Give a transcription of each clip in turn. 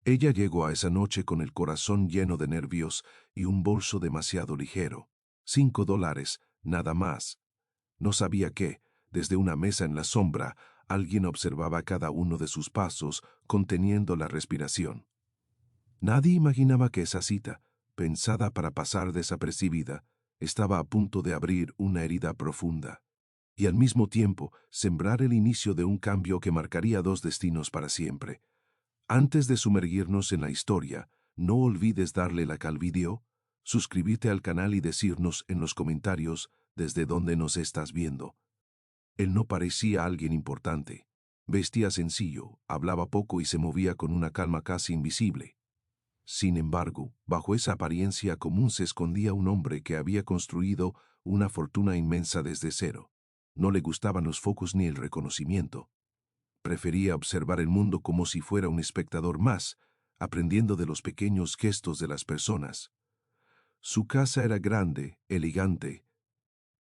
Ella llegó a esa noche con el corazón lleno de nervios y un bolso demasiado ligero. $5, nada más. No sabía que, desde una mesa en la sombra, alguien observaba cada uno de sus pasos, conteniendo la respiración. Nadie imaginaba que esa cita, pensada para pasar desapercibida, estaba a punto de abrir una herida profunda, y al mismo tiempo sembrar el inicio de un cambio que marcaría dos destinos para siempre. Antes de sumergirnos en la historia, no olvides darle like al video, suscribirte al canal y decirnos en los comentarios desde dónde nos estás viendo. Él no parecía alguien importante. Vestía sencillo, hablaba poco y se movía con una calma casi invisible. Sin embargo, bajo esa apariencia común se escondía un hombre que había construido una fortuna inmensa desde cero. No le gustaban los focos ni el reconocimiento. Prefería observar el mundo como si fuera un espectador más, aprendiendo de los pequeños gestos de las personas. Su casa era grande, elegante,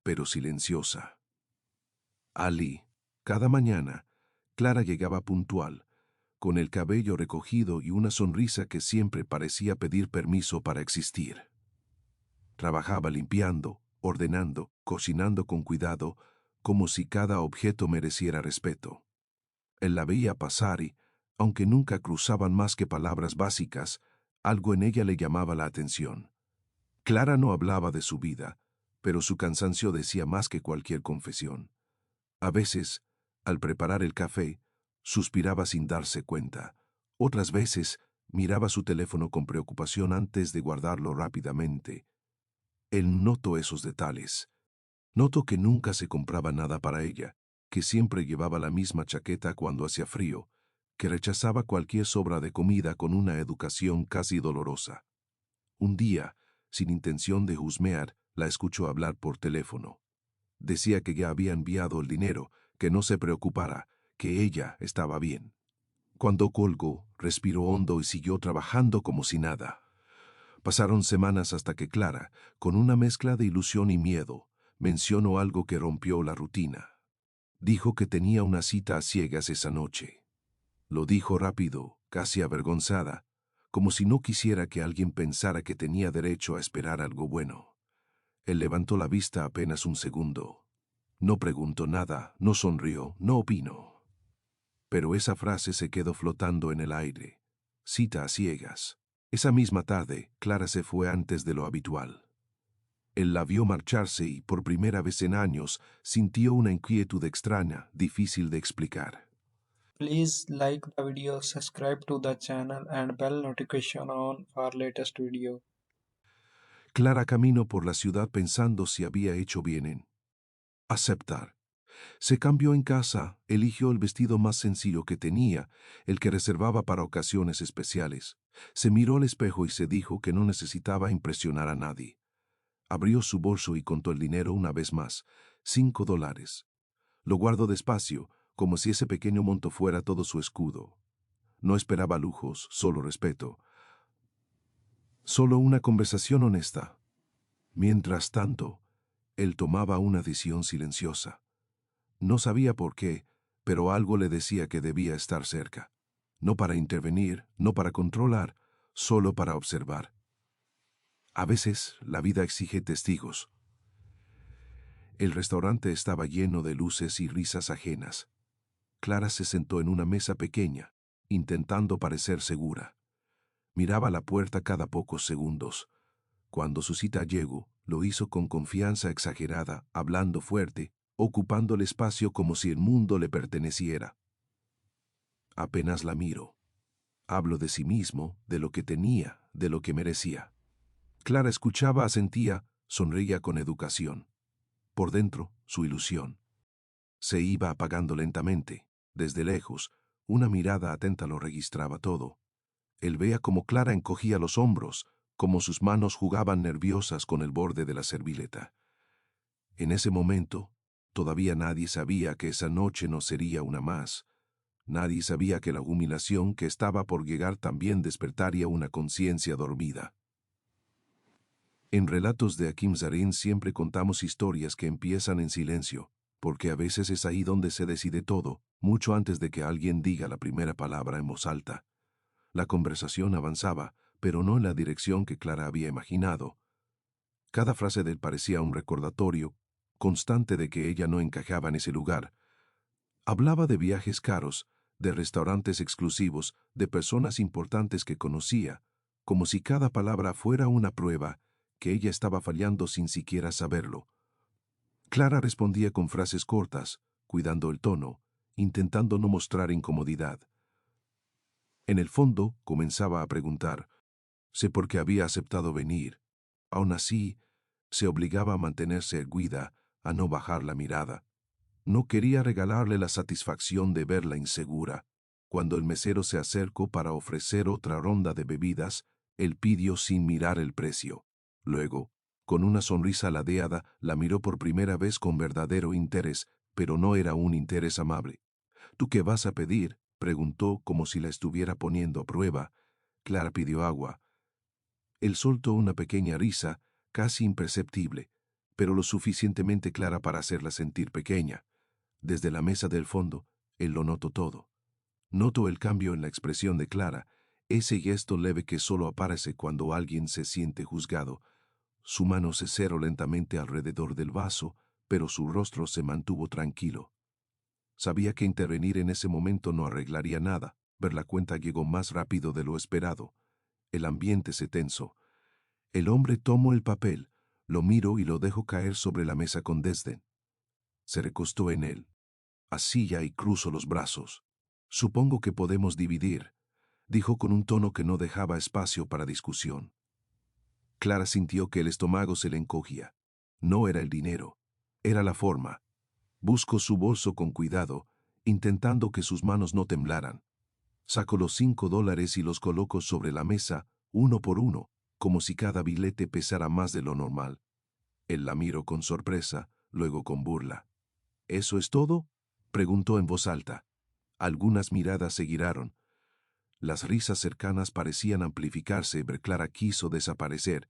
pero silenciosa. Ali, cada mañana, Clara llegaba puntual, con el cabello recogido y una sonrisa que siempre parecía pedir permiso para existir. Trabajaba limpiando, ordenando, cocinando con cuidado, como si cada objeto mereciera respeto. Él la veía pasar y, aunque nunca cruzaban más que palabras básicas, algo en ella le llamaba la atención. Clara no hablaba de su vida, pero su cansancio decía más que cualquier confesión. A veces, al preparar el café, suspiraba sin darse cuenta. Otras veces, miraba su teléfono con preocupación antes de guardarlo rápidamente. Él notó esos detalles. Notó que nunca se compraba nada para ella, que siempre llevaba la misma chaqueta cuando hacía frío, que rechazaba cualquier sobra de comida con una educación casi dolorosa. Un día, sin intención de husmear, la escuchó hablar por teléfono. Decía que ya había enviado el dinero, que no se preocupara, que ella estaba bien. Cuando colgó, respiró hondo y siguió trabajando como si nada. Pasaron semanas hasta que Clara, con una mezcla de ilusión y miedo, mencionó algo que rompió la rutina. Dijo que tenía una cita a ciegas esa noche. Lo dijo rápido, casi avergonzada, como si no quisiera que alguien pensara que tenía derecho a esperar algo bueno. Él levantó la vista apenas un segundo. No preguntó nada, no sonrió, no opinó. Pero esa frase se quedó flotando en el aire. Cita a ciegas. Esa misma tarde, Clara se fue antes de lo habitual. Él la vio marcharse y, por primera vez en años, sintió una inquietud extraña, difícil de explicar. Please like the video, subscribe to the channel and bell notification on for latest video. Clara caminó por la ciudad pensando si había hecho bien en aceptar. Se cambió en casa, eligió el vestido más sencillo que tenía, el que reservaba para ocasiones especiales. Se miró al espejo y se dijo que no necesitaba impresionar a nadie. Abrió su bolso y contó el dinero una vez más, $5. Lo guardó despacio, como si ese pequeño monto fuera todo su escudo. No esperaba lujos, solo respeto. Solo una conversación honesta. Mientras tanto, él tomaba una decisión silenciosa. No sabía por qué, pero algo le decía que debía estar cerca. No para intervenir, no para controlar, solo para observar. A veces la vida exige testigos. El restaurante estaba lleno de luces y risas ajenas. Clara se sentó en una mesa pequeña, intentando parecer segura. Miraba la puerta cada pocos segundos. Cuando su cita llegó, lo hizo con confianza exagerada, hablando fuerte, ocupando el espacio como si el mundo le perteneciera. Apenas la miro. Hablo de sí mismo, de lo que tenía, de lo que merecía. Clara escuchaba, asentía, sonreía con educación. Por dentro, su ilusión. Se iba apagando lentamente. Desde lejos, una mirada atenta lo registraba todo. Él veía cómo Clara encogía los hombros, cómo sus manos jugaban nerviosas con el borde de la servileta. En ese momento, todavía nadie sabía que esa noche no sería una más. Nadie sabía que la humillación que estaba por llegar también despertaría una conciencia dormida. En Relatos de Hakim Zarin siempre contamos historias que empiezan en silencio, porque a veces es ahí donde se decide todo, mucho antes de que alguien diga la primera palabra en voz alta. La conversación avanzaba, pero no en la dirección que Clara había imaginado. Cada frase de él parecía un recordatorio constante de que ella no encajaba en ese lugar. Hablaba de viajes caros, de restaurantes exclusivos, de personas importantes que conocía, como si cada palabra fuera una prueba que ella estaba fallando sin siquiera saberlo. Clara respondía con frases cortas, cuidando el tono, intentando no mostrar incomodidad. En el fondo, comenzaba a preguntar, sé por qué había aceptado venir. Aún así, se obligaba a mantenerse erguida, a no bajar la mirada. No quería regalarle la satisfacción de verla insegura. Cuando el mesero se acercó para ofrecer otra ronda de bebidas, él pidió sin mirar el precio. Luego, con una sonrisa ladeada, la miró por primera vez con verdadero interés, pero no era un interés amable. ¿Tú qué vas a pedir?, preguntó como si la estuviera poniendo a prueba. Clara pidió agua. Él soltó una pequeña risa, casi imperceptible, pero lo suficientemente clara para hacerla sentir pequeña. Desde la mesa del fondo, él lo notó todo. Notó el cambio en la expresión de Clara, ese gesto leve que solo aparece cuando alguien se siente juzgado. Su mano se cerró lentamente alrededor del vaso, pero su rostro se mantuvo tranquilo. Sabía que intervenir en ese momento no arreglaría nada. Ver la cuenta llegó más rápido de lo esperado. El ambiente se tensó. El hombre tomó el papel, lo miró y lo dejó caer sobre la mesa con desdén. Se recostó en él. Asilla y cruzó los brazos. Supongo que podemos dividir, dijo con un tono que no dejaba espacio para discusión. Clara sintió que el estómago se le encogía. No era el dinero, era la forma. Buscó su bolso con cuidado, intentando que sus manos no temblaran. Sacó los $5 y los colocó sobre la mesa, uno por uno, como si cada billete pesara más de lo normal. Él la miró con sorpresa, luego con burla. ¿Eso es todo?, preguntó en voz alta. Algunas miradas se giraron. Las risas cercanas parecían amplificarse, pero Clara quiso desaparecer.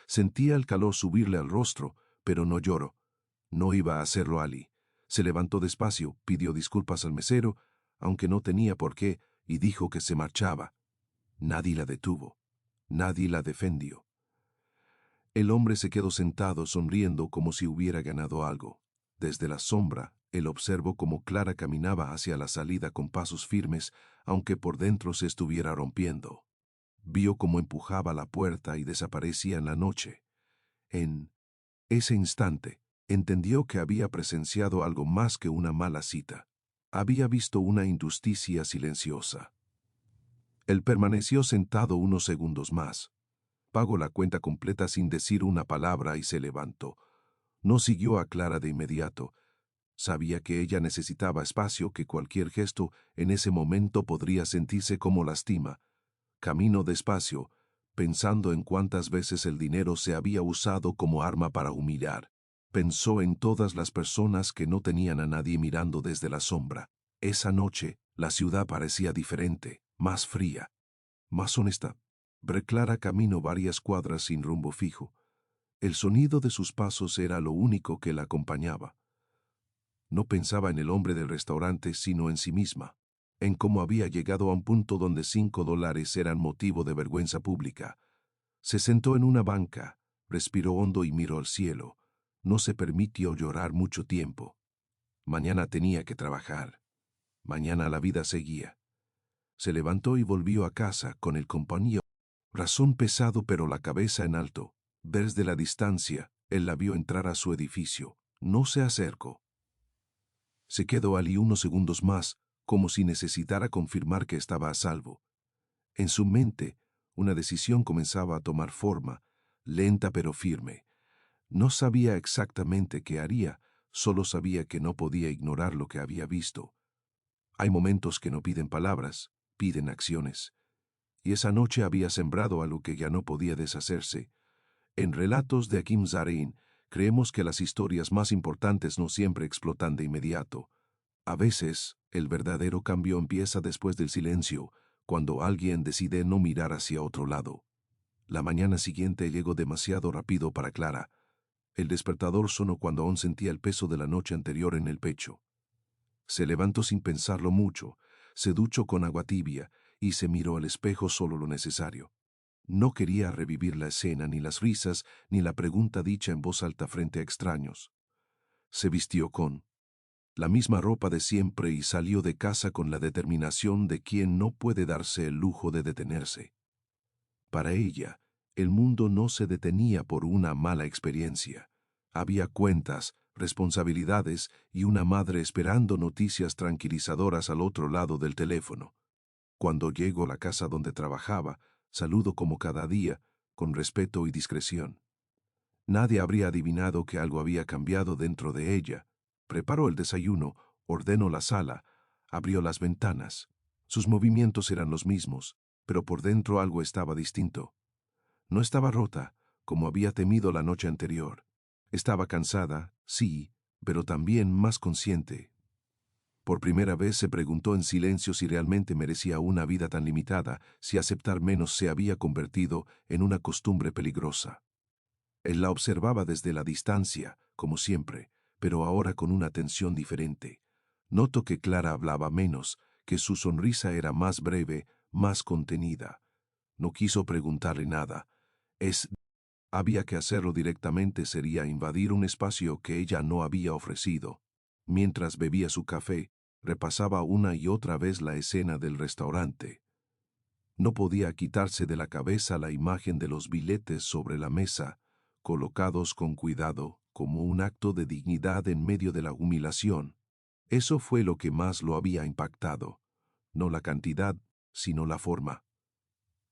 Sentía el calor subirle al rostro, pero no lloró. No iba a hacerlo Ali. Se levantó despacio, pidió disculpas al mesero, aunque no tenía por qué, y dijo que se marchaba. Nadie la detuvo. Nadie la defendió. El hombre se quedó sentado sonriendo como si hubiera ganado algo. Desde la sombra, él observó cómo Clara caminaba hacia la salida con pasos firmes, aunque por dentro se estuviera rompiendo. Vio cómo empujaba la puerta y desaparecía en la noche. En ese instante, entendió que había presenciado algo más que una mala cita. Había visto una injusticia silenciosa. Él permaneció sentado unos segundos más. Pagó la cuenta completa sin decir una palabra y se levantó. No siguió a Clara de inmediato. Sabía que ella necesitaba espacio, que cualquier gesto en ese momento podría sentirse como lastima. Caminó despacio, pensando en cuántas veces el dinero se había usado como arma para humillar. Pensó en todas las personas que no tenían a nadie mirando desde la sombra. Esa noche, la ciudad parecía diferente, más fría, más honesta. Clara caminó varias cuadras sin rumbo fijo. El sonido de sus pasos era lo único que la acompañaba. No pensaba en el hombre del restaurante, sino en sí misma, en cómo había llegado a un punto donde $5 eran motivo de vergüenza pública. Se sentó en una banca, respiró hondo y miró al cielo. No se permitió llorar mucho tiempo. Mañana tenía que trabajar. Mañana la vida seguía. Se levantó y volvió a casa con el compañero. Razón pesado pero la cabeza en alto. Desde la distancia, él la vio entrar a su edificio. No se acercó. Se quedó allí unos segundos más, como si necesitara confirmar que estaba a salvo. En su mente, una decisión comenzaba a tomar forma, lenta pero firme. No sabía exactamente qué haría, solo sabía que no podía ignorar lo que había visto. Hay momentos que no piden palabras, piden acciones. Y esa noche había sembrado algo que ya no podía deshacerse. En relatos de Hakim Zarin, creemos que las historias más importantes no siempre explotan de inmediato. A veces, el verdadero cambio empieza después del silencio, cuando alguien decide no mirar hacia otro lado. La mañana siguiente llegó demasiado rápido para Clara. El despertador sonó cuando aún sentía el peso de la noche anterior en el pecho. Se levantó sin pensarlo mucho, se duchó con agua tibia y se miró al espejo solo lo necesario. No quería revivir la escena, ni las risas, ni la pregunta dicha en voz alta frente a extraños. Se vistió con la misma ropa de siempre y salió de casa con la determinación de quien no puede darse el lujo de detenerse. Para ella, el mundo no se detenía por una mala experiencia. Había cuentas, responsabilidades y una madre esperando noticias tranquilizadoras al otro lado del teléfono. Cuando llego a la casa donde trabajaba, saludo como cada día, con respeto y discreción. Nadie habría adivinado que algo había cambiado dentro de ella. Preparó el desayuno, ordenó la sala, abrió las ventanas. Sus movimientos eran los mismos, pero por dentro algo estaba distinto. No estaba rota, como había temido la noche anterior. Estaba cansada, sí, pero también más consciente. Por primera vez se preguntó en silencio si realmente merecía una vida tan limitada, si aceptar menos se había convertido en una costumbre peligrosa. Él la observaba desde la distancia, como siempre, pero ahora con una atención diferente. Notó que Clara hablaba menos, que su sonrisa era más breve, más contenida. No quiso preguntarle nada. Había que hacerlo directamente, sería invadir un espacio que ella no había ofrecido. Mientras bebía su café, repasaba una y otra vez la escena del restaurante. No podía quitarse de la cabeza la imagen de los billetes sobre la mesa, colocados con cuidado, como un acto de dignidad en medio de la humillación. Eso fue lo que más lo había impactado. No la cantidad, sino la forma.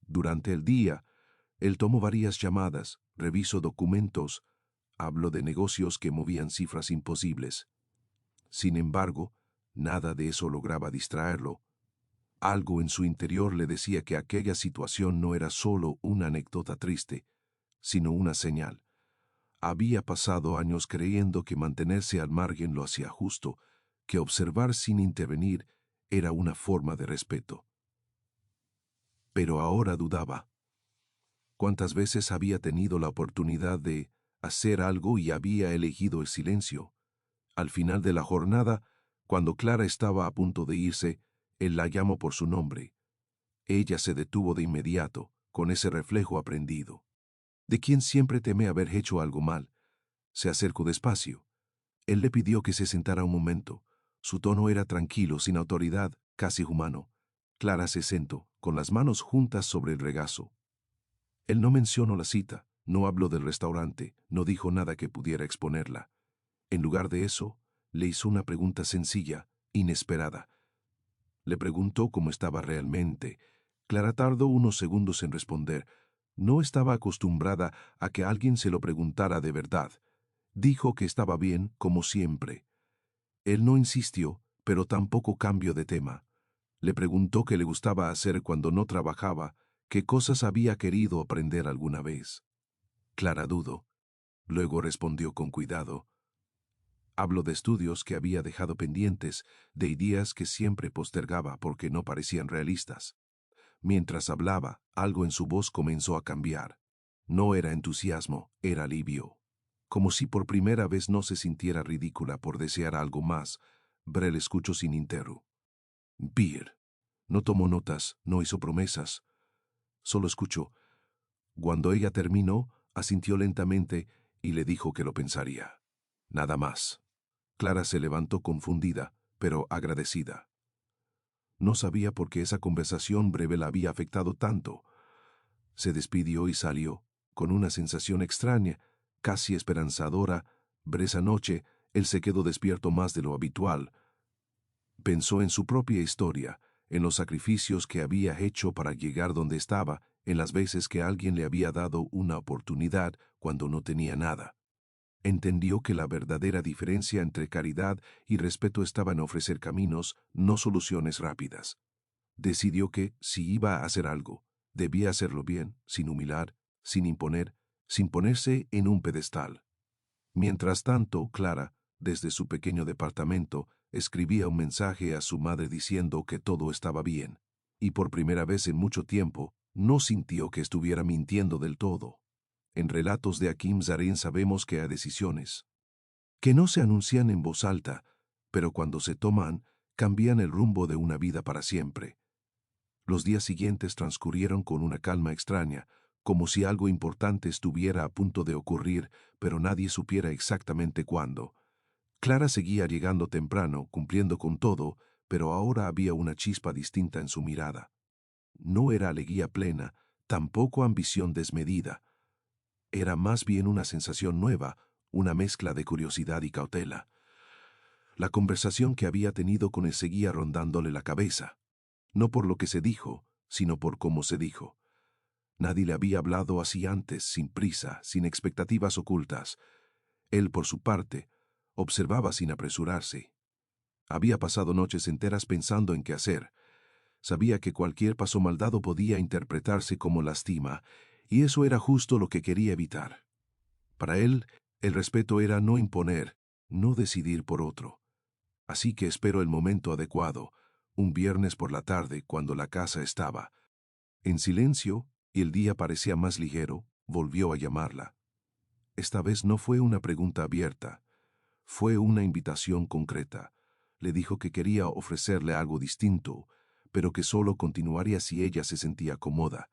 Durante el día, él tomó varias llamadas, revisó documentos, habló de negocios que movían cifras imposibles. Sin embargo, nada de eso lograba distraerlo. Algo en su interior le decía que aquella situación no era solo una anécdota triste, sino una señal. Había pasado años creyendo que mantenerse al margen lo hacía justo, que observar sin intervenir era una forma de respeto. Pero ahora dudaba. ¿Cuántas veces había tenido la oportunidad de hacer algo y había elegido el silencio? Al final de la jornada, cuando Clara estaba a punto de irse, él la llamó por su nombre. Ella se detuvo de inmediato, con ese reflejo aprendido. ¿De quién siempre teme haber hecho algo mal? Se acercó despacio. Él le pidió que se sentara un momento. Su tono era tranquilo, sin autoridad, casi humano. Clara se sentó, con las manos juntas sobre el regazo. Él no mencionó la cita, no habló del restaurante, no dijo nada que pudiera exponerla. En lugar de eso, le hizo una pregunta sencilla, inesperada. Le preguntó cómo estaba realmente. Clara tardó unos segundos en responder. No estaba acostumbrada a que alguien se lo preguntara de verdad. Dijo que estaba bien, como siempre. Él no insistió, pero tampoco cambió de tema. Le preguntó qué le gustaba hacer cuando no trabajaba, qué cosas había querido aprender alguna vez. Clara dudó. Luego respondió con cuidado. Habló de estudios que había dejado pendientes, de ideas que siempre postergaba porque no parecían realistas. Mientras hablaba, algo en su voz comenzó a cambiar. No era entusiasmo, era alivio. Como si por primera vez no se sintiera ridícula por desear algo más, Brel escuchó sin interro. Beer. No tomó notas, no hizo promesas. Solo escuchó. Cuando ella terminó, asintió lentamente y le dijo que lo pensaría. Nada más. Clara se levantó confundida, pero agradecida. No sabía por qué esa conversación breve la había afectado tanto. Se despidió y salió, con una sensación extraña, casi esperanzadora. Esa noche, él se quedó despierto más de lo habitual. Pensó en su propia historia, en los sacrificios que había hecho para llegar donde estaba, en las veces que alguien le había dado una oportunidad cuando no tenía nada. Entendió que la verdadera diferencia entre caridad y respeto estaba en ofrecer caminos, no soluciones rápidas. Decidió que, si iba a hacer algo, debía hacerlo bien, sin humillar, sin imponer, sin ponerse en un pedestal. Mientras tanto, Clara, desde su pequeño departamento, escribía un mensaje a su madre diciendo que todo estaba bien, y por primera vez en mucho tiempo, no sintió que estuviera mintiendo del todo. En relatos de Hakim Zaren sabemos que hay decisiones que no se anuncian en voz alta, pero cuando se toman, cambian el rumbo de una vida para siempre. Los días siguientes transcurrieron con una calma extraña, como si algo importante estuviera a punto de ocurrir, pero nadie supiera exactamente cuándo. Clara seguía llegando temprano, cumpliendo con todo, pero ahora había una chispa distinta en su mirada. No era alegría plena, tampoco ambición desmedida. Era más bien una sensación nueva, una mezcla de curiosidad y cautela. La conversación que había tenido con él seguía rondándole la cabeza, no por lo que se dijo, sino por cómo se dijo. Nadie le había hablado así antes, sin prisa, sin expectativas ocultas. Él, por su parte, observaba sin apresurarse. Había pasado noches enteras pensando en qué hacer. Sabía que cualquier paso mal dado podía interpretarse como lastima, y eso era justo lo que quería evitar. Para él, el respeto era no imponer, no decidir por otro. Así que esperó el momento adecuado, un viernes por la tarde, cuando la casa estaba en silencio y el día parecía más ligero, volvió a llamarla. Esta vez no fue una pregunta abierta, fue una invitación concreta. Le dijo que quería ofrecerle algo distinto, pero que solo continuaría si ella se sentía cómoda.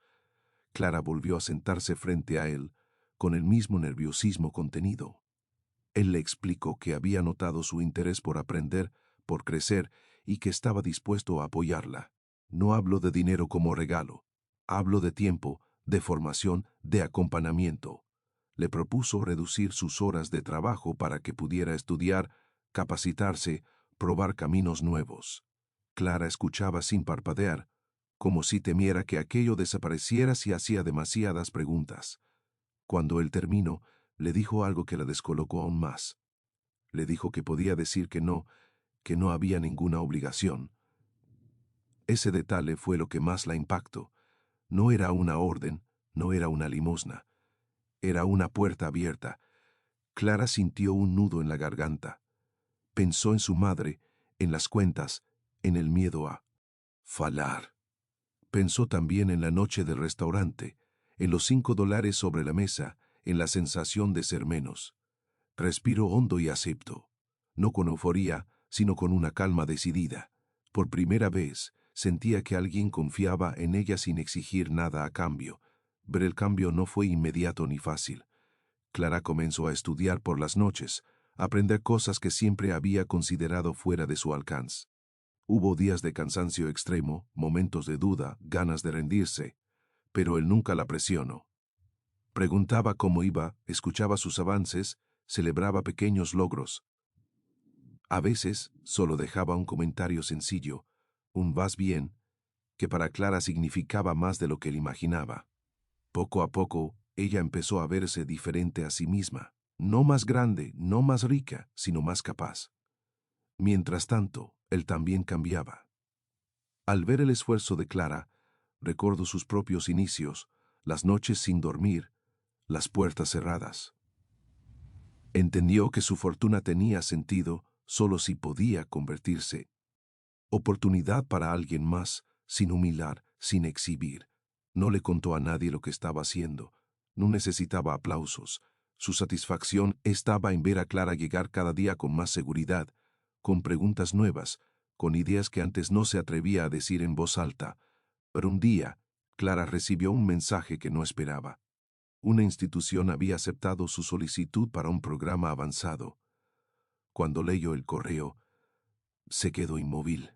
Clara volvió a sentarse frente a él, con el mismo nerviosismo contenido. Él le explicó que había notado su interés por aprender, por crecer, y que estaba dispuesto a apoyarla. No hablo de dinero como regalo, hablo de tiempo, de formación, de acompañamiento. Le propuso reducir sus horas de trabajo para que pudiera estudiar, capacitarse, probar caminos nuevos. Clara escuchaba sin parpadear, como si temiera que aquello desapareciera si hacía demasiadas preguntas. Cuando él terminó, le dijo algo que la descolocó aún más. Le dijo que podía decir que no había ninguna obligación. Ese detalle fue lo que más la impactó. No era una orden, no era una limosna. Era una puerta abierta. Clara sintió un nudo en la garganta. Pensó en su madre, en las cuentas, en el miedo a fallar. Pensó también en la noche del restaurante, en los $5 sobre la mesa, en la sensación de ser menos. Respiró hondo y aceptó. No con euforía, sino con una calma decidida. Por primera vez, sentía que alguien confiaba en ella sin exigir nada a cambio. Pero el cambio no fue inmediato ni fácil. Clara comenzó a estudiar por las noches, a aprender cosas que siempre había considerado fuera de su alcance. Hubo días de cansancio extremo, momentos de duda, ganas de rendirse, pero él nunca la presionó. Preguntaba cómo iba, escuchaba sus avances, celebraba pequeños logros. A veces solo dejaba un comentario sencillo, un vas bien, que para Clara significaba más de lo que él imaginaba. Poco a poco, ella empezó a verse diferente a sí misma, no más grande, no más rica, sino más capaz. Mientras tanto, él también cambiaba. Al ver el esfuerzo de Clara, recordó sus propios inicios, las noches sin dormir, las puertas cerradas. Entendió que su fortuna tenía sentido solo si podía convertirse. Oportunidad para alguien más, sin humillar, sin exhibir. No le contó a nadie lo que estaba haciendo. No necesitaba aplausos. Su satisfacción estaba en ver a Clara llegar cada día con más seguridad, con preguntas nuevas, con ideas que antes no se atrevía a decir en voz alta. Pero un día, Clara recibió un mensaje que no esperaba. Una institución había aceptado su solicitud para un programa avanzado. Cuando leyó el correo, se quedó inmóvil.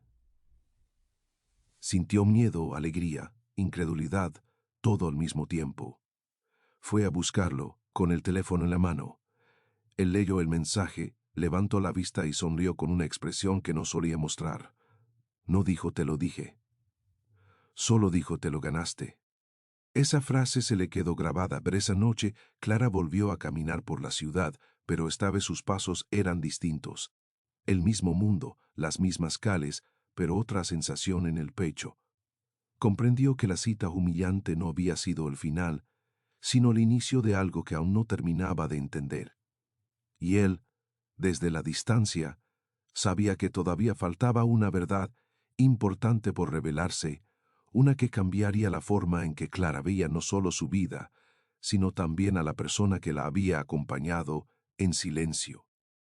Sintió miedo, alegría, incredulidad, todo al mismo tiempo. Fue a buscarlo, con el teléfono en la mano. Él leyó el mensaje, levantó la vista y sonrió con una expresión que no solía mostrar. No dijo te lo dije. Solo dijo te lo ganaste. Esa frase se le quedó grabada, pero esa noche Clara volvió a caminar por la ciudad, pero esta vez sus pasos eran distintos. El mismo mundo, las mismas calles, pero otra sensación en el pecho. Comprendió que la cita humillante no había sido el final, sino el inicio de algo que aún no terminaba de entender. Y él, desde la distancia, sabía que todavía faltaba una verdad importante por revelarse, una que cambiaría la forma en que Clara veía no solo su vida, sino también a la persona que la había acompañado en silencio.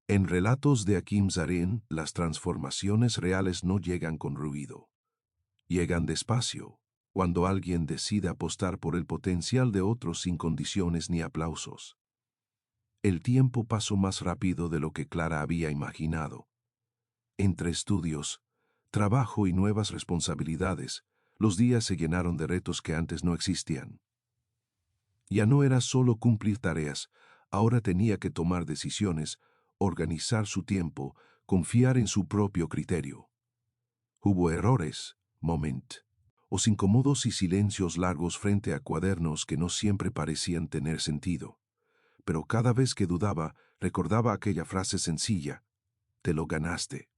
En relatos de Hakim Zareen, las transformaciones reales no llegan con ruido. Llegan despacio, cuando alguien decide apostar por el potencial de otros sin condiciones ni aplausos. El tiempo pasó más rápido de lo que Clara había imaginado. Entre estudios, trabajo y nuevas responsabilidades, los días se llenaron de retos que antes no existían. Ya no era solo cumplir tareas, ahora tenía que tomar decisiones, organizar su tiempo, confiar en su propio criterio. Hubo errores, os incómodos y silencios largos frente a cuadernos que no siempre parecían tener sentido. Pero cada vez que dudaba, recordaba aquella frase sencilla: te lo ganaste.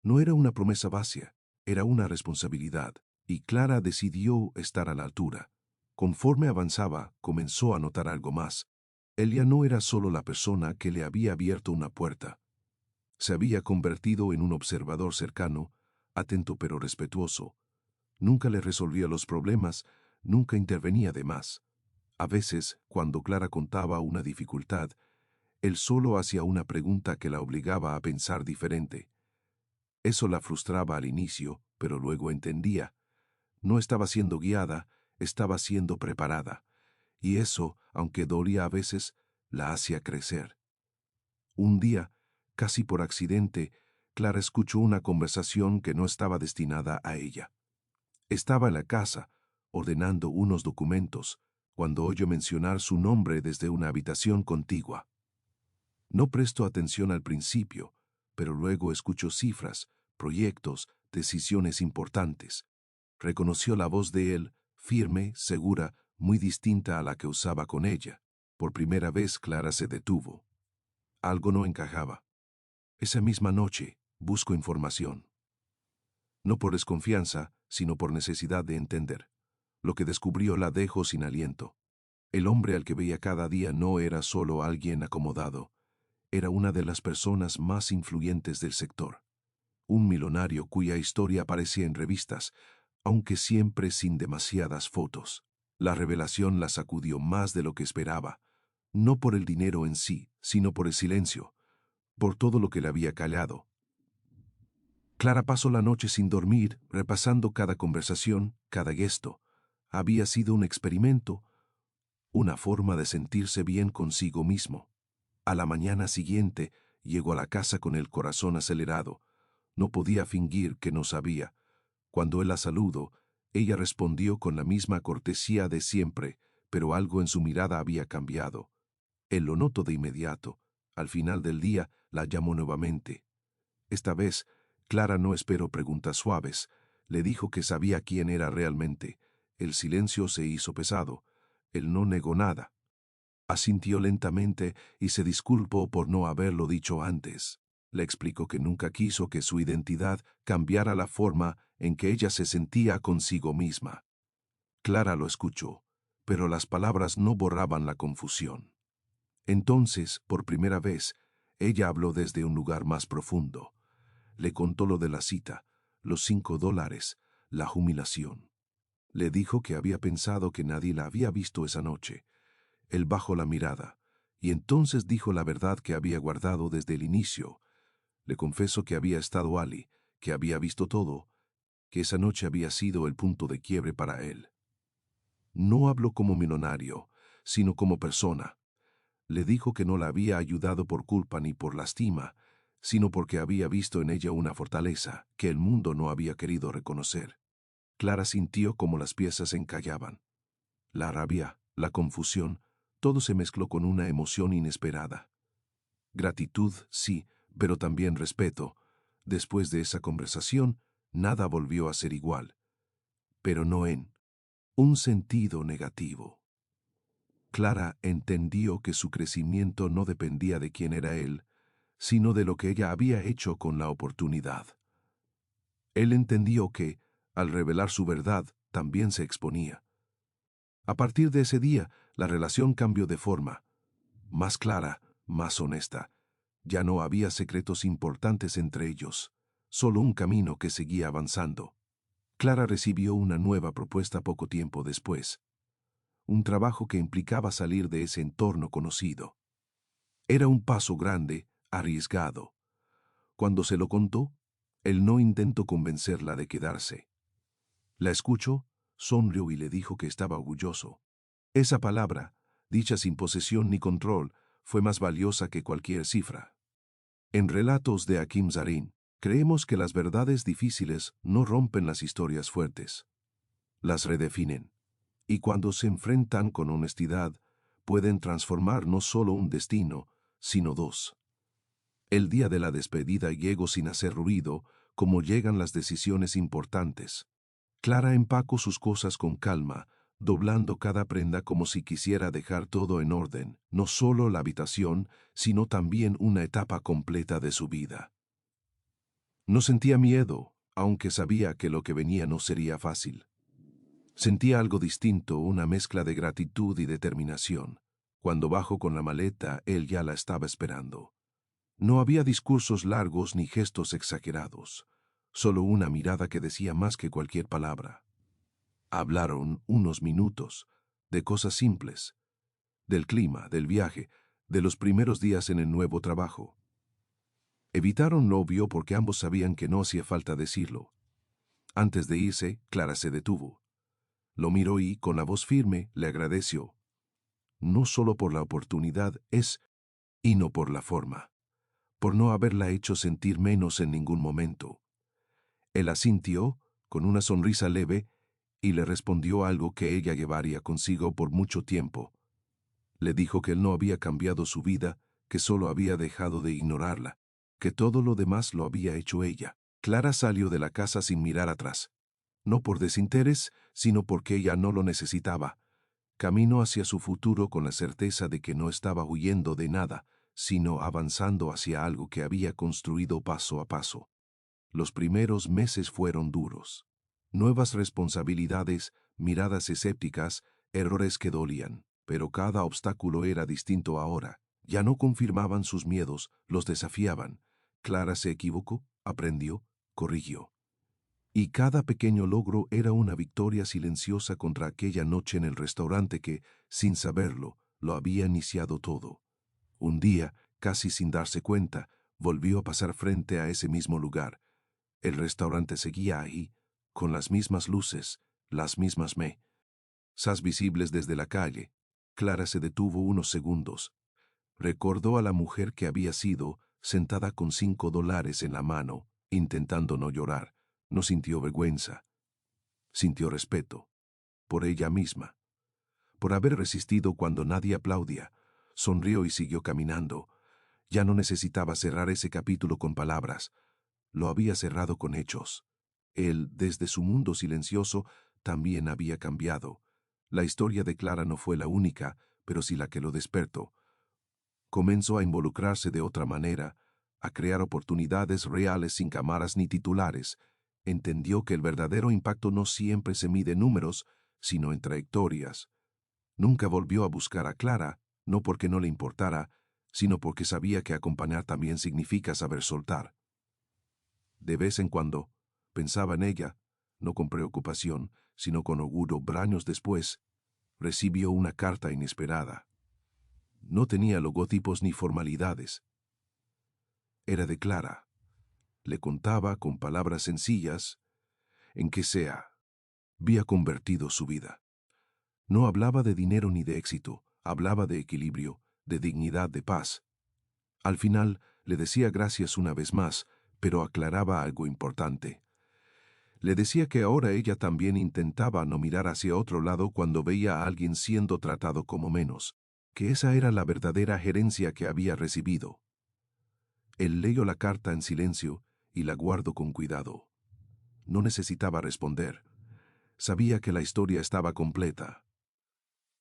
No era una promesa vacía, era una responsabilidad, y Clara decidió estar a la altura. Conforme avanzaba, comenzó a notar algo más. Él ya no era solo la persona que le había abierto una puerta. Se había convertido en un observador cercano, atento pero respetuoso. Nunca le resolvía los problemas, nunca intervenía de más. A veces, cuando Clara contaba una dificultad, él solo hacía una pregunta que la obligaba a pensar diferente. Eso la frustraba al inicio, pero luego entendía. No estaba siendo guiada, estaba siendo preparada. Y eso, aunque dolía a veces, la hacía crecer. Un día, casi por accidente, Clara escuchó una conversación que no estaba destinada a ella. Estaba en la casa, ordenando unos documentos, cuando oyó mencionar su nombre desde una habitación contigua. No prestó atención al principio, pero luego escuchó cifras, proyectos, decisiones importantes. Reconoció la voz de él, firme, segura, muy distinta a la que usaba con ella. Por primera vez Clara se detuvo. Algo no encajaba. Esa misma noche, buscó información. No por desconfianza, sino por necesidad de entender. Lo que descubrió la dejó sin aliento. El hombre al que veía cada día no era solo alguien acomodado, era una de las personas más influyentes del sector. Un millonario cuya historia aparecía en revistas, aunque siempre sin demasiadas fotos. La revelación la sacudió más de lo que esperaba, no por el dinero en sí, sino por el silencio, por todo lo que le había callado. Clara pasó la noche sin dormir, repasando cada conversación, cada gesto. Había sido un experimento, una forma de sentirse bien consigo mismo. A la mañana siguiente, llegó a la casa con el corazón acelerado. No podía fingir que no sabía. Cuando él la saludó, ella respondió con la misma cortesía de siempre, pero algo en su mirada había cambiado. Él lo notó de inmediato. Al final del día, la llamó nuevamente. Esta vez, Clara no esperó preguntas suaves. Le dijo que sabía quién era realmente. El silencio se hizo pesado. Él no negó nada. Asintió lentamente y se disculpó por no haberlo dicho antes. Le explicó que nunca quiso que su identidad cambiara la forma en que ella se sentía consigo misma. Clara lo escuchó, pero las palabras no borraban la confusión. Entonces, por primera vez, ella habló desde un lugar más profundo. Le contó lo de la cita, los $5, la humillación. Le dijo que había pensado que nadie la había visto esa noche. Él bajó la mirada, y entonces dijo la verdad que había guardado desde el inicio. Le confesó que había estado Ali, que había visto todo, que esa noche había sido el punto de quiebre para él. No habló como millonario, sino como persona. Le dijo que no la había ayudado por culpa ni por lastima, sino porque había visto en ella una fortaleza que el mundo no había querido reconocer. Clara sintió como las piezas se encallaban. La rabia, la confusión, todo se mezcló con una emoción inesperada. Gratitud, sí, pero también respeto. Después de esa conversación, nada volvió a ser igual, pero no en un sentido negativo. Clara entendió que su crecimiento no dependía de quién era él, sino de lo que ella había hecho con la oportunidad. Él entendió que, al revelar su verdad, también se exponía. A partir de ese día, la relación cambió de forma, más clara, más honesta. Ya no había secretos importantes entre ellos, solo un camino que seguía avanzando. Clara recibió una nueva propuesta poco tiempo después, un trabajo que implicaba salir de ese entorno conocido. Era un paso grande, arriesgado. Cuando se lo contó, él no intentó convencerla de quedarse. La escuchó, sonrió y le dijo que estaba orgulloso. Esa palabra, dicha sin posesión ni control, fue más valiosa que cualquier cifra. En relatos de Hakim Zarin, creemos que las verdades difíciles no rompen las historias fuertes, las redefinen, y cuando se enfrentan con honestidad, pueden transformar no solo un destino, sino dos. El día de la despedida llegó sin hacer ruido, como llegan las decisiones importantes. Clara empacó sus cosas con calma, doblando cada prenda como si quisiera dejar todo en orden, no solo la habitación, sino también una etapa completa de su vida. No sentía miedo, aunque sabía que lo que venía no sería fácil. Sentía algo distinto, una mezcla de gratitud y determinación. Cuando bajó con la maleta, él ya la estaba esperando. No había discursos largos ni gestos exagerados, solo una mirada que decía más que cualquier palabra. Hablaron unos minutos, de cosas simples, del clima, del viaje, de los primeros días en el nuevo trabajo. Evitaron lo obvio porque ambos sabían que no hacía falta decirlo. Antes de irse, Clara se detuvo. Lo miró y, con la voz firme, le agradeció. No solo por la oportunidad y no por la forma, por no haberla hecho sentir menos en ningún momento. Él asintió, con una sonrisa leve, y le respondió algo que ella llevaría consigo por mucho tiempo. Le dijo que él no había cambiado su vida, que solo había dejado de ignorarla, que todo lo demás lo había hecho ella. Clara salió de la casa sin mirar atrás. No por desinterés, sino porque ella no lo necesitaba. Caminó hacia su futuro con la certeza de que no estaba huyendo de nada, sino avanzando hacia algo que había construido paso a paso. Los primeros meses fueron duros. Nuevas responsabilidades, miradas escépticas, errores que dolían, pero cada obstáculo era distinto ahora. Ya no confirmaban sus miedos, los desafiaban. Clara se equivocó, aprendió, corrigió. Y cada pequeño logro era una victoria silenciosa contra aquella noche en el restaurante que, sin saberlo, lo había iniciado todo. Un día, casi sin darse cuenta, volvió a pasar frente a ese mismo lugar. El restaurante seguía ahí, con las mismas luces, las mismas mesas visibles desde la calle. Clara se detuvo unos segundos. Recordó a la mujer que había sido, sentada con $5 en la mano, intentando no llorar. No sintió vergüenza. Sintió respeto. Por ella misma. Por haber resistido cuando nadie aplaudía. Sonrió y siguió caminando. Ya no necesitaba cerrar ese capítulo con palabras. Lo había cerrado con hechos. Él, desde su mundo silencioso, también había cambiado. La historia de Clara no fue la única, pero sí la que lo despertó. Comenzó a involucrarse de otra manera, a crear oportunidades reales sin cámaras ni titulares. Entendió que el verdadero impacto no siempre se mide en números, sino en trayectorias. Nunca volvió a buscar a Clara, no porque no le importara, sino porque sabía que acompañar también significa saber soltar. De vez en cuando, pensaba en ella, no con preocupación, sino con orgullo. Años después, recibió una carta inesperada. No tenía logotipos ni formalidades. Era de Clara. Le contaba con palabras sencillas en que había convertido su vida. No hablaba de dinero ni de éxito, hablaba de equilibrio, de dignidad, de paz. Al final, le decía gracias una vez más, pero aclaraba algo importante. Le decía que ahora ella también intentaba no mirar hacia otro lado cuando veía a alguien siendo tratado como menos, que esa era la verdadera gerencia que había recibido. Él leyó la carta en silencio y la guardó con cuidado. No necesitaba responder. Sabía que la historia estaba completa.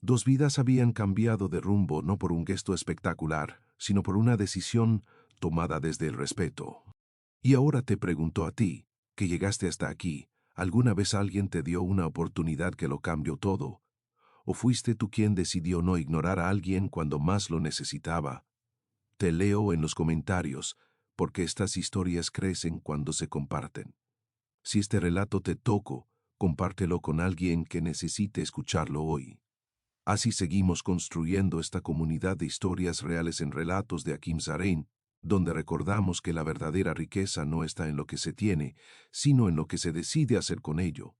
Dos vidas habían cambiado de rumbo no por un gesto espectacular, sino por una decisión tomada desde el respeto. Y ahora te pregunto a ti, que llegaste hasta aquí, ¿alguna vez alguien te dio una oportunidad que lo cambió todo? ¿O fuiste tú quien decidió no ignorar a alguien cuando más lo necesitaba? Te leo en los comentarios, porque estas historias crecen cuando se comparten. Si este relato te tocó, compártelo con alguien que necesite escucharlo hoy. Así seguimos construyendo esta comunidad de historias reales en relatos de Hakim Zarin, donde recordamos que la verdadera riqueza no está en lo que se tiene, sino en lo que se decide hacer con ello.